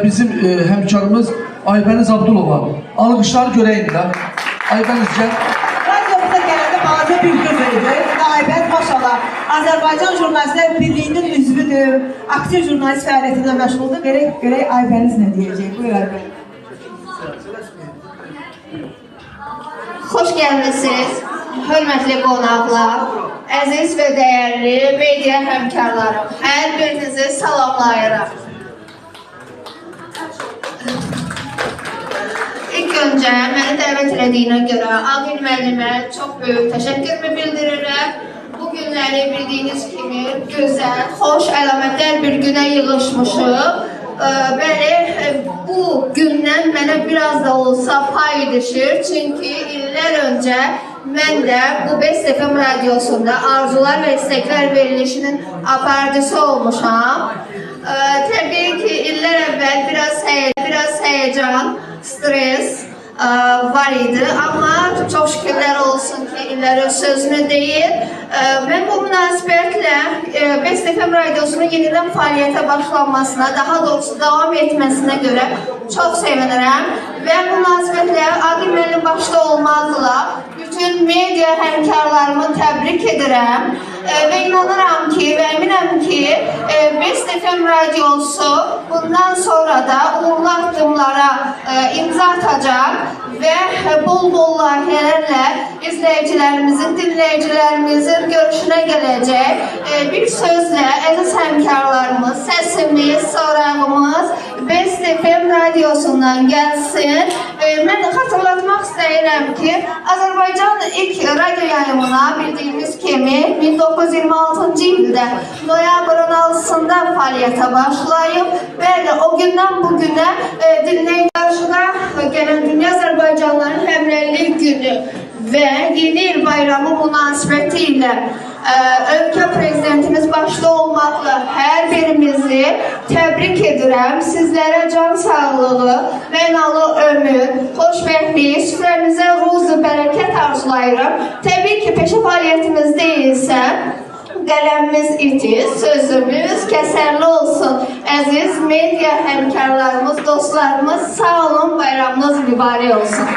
bizim həmkarımız Aybəniz Abdulova. Alqışları görəyim də. Aybəniz gəl. Radyomuza gələndə balaca bir qız idi. Aybəniz maşallah Azərbaycan Jurnalistlər Birliyinin üzvüdür. Aktiv jurnalist fəaliyyətində məşğuldur. Görək Aybəniz nə deyəcək? Buyur Aybəniz. Xoş gəlmisiniz, hörmətli qonaqlar, əziz və dəyərli media həmkarlarım. Hər birinizi salamlayıram. İlk öncə məni dəvət elədiyinə görə Agil müəllimə çox böyük təşəkkürümü bildirirəm. Bu günləri bildiyiniz kimi gözəl, xoş əlamətlər bir günə yığışmışıq. Bəli, bu gündən mənə biraz da olsa pay düşür. Çünki illər öncə mən də bu Best FM radiosunda Arzular və İstəklər verilişinin aparıcısı olmuşam. Təbii ki, illər əvvəl biraz həyəcan, stres var idi. Amma çox şükürlər olsun ki, illərin sözünü deyil. Mən bu münasibətlə Best FM radiosunun yenidən fəaliyyətə başlanmasına, daha doğrusu davam etməsinə görə çox sevinirəm. Və bu münasibətlə Agil müəllim başda olmaqla bütün media həmkarlarımı təbrik edirəm. Və inanıram ki, və əminəm ki, Best FM radiosu bundan sonra da uğurlu addımlara imza atacaq və bol-bol layihələrlə izləyicilərimizin, dinləyicilərimizin görüşünə gələcək. Bir sözlə, əziz həmkarlarımız, səsimiz, sorağımız Best FM radiosundan gəlsin. Mən də xatırlatmaq istəyirəm ki, Azərbaycan ilk radio yayımına bildiyimiz kimi 1926-cı ildə noyabrın 6-sında fəaliyyətə başlayıb. Bəli, o gündən bu günə dinləyici qarşıda gələn Dünya Azərbaycanlıların Həmrəylik günü və Yeni il bayramı münasibəti ilə ölkə prezidentimiz başda olmaqla hər birimizi təbrik edirəm. Sizlərə can sağlığı, mənalı ömür, xoşbəxtlik, süfrəmizə ruzu, bərəkət arzulayıram. Təbii ki, peşə fəaliyyətimiz deyilsə, qələmimiz itir, sözümüz kəsərli olsun. Əziz media həmkarlarımız, dostlarımız, sağ olun, bayramınız mübarək olsun.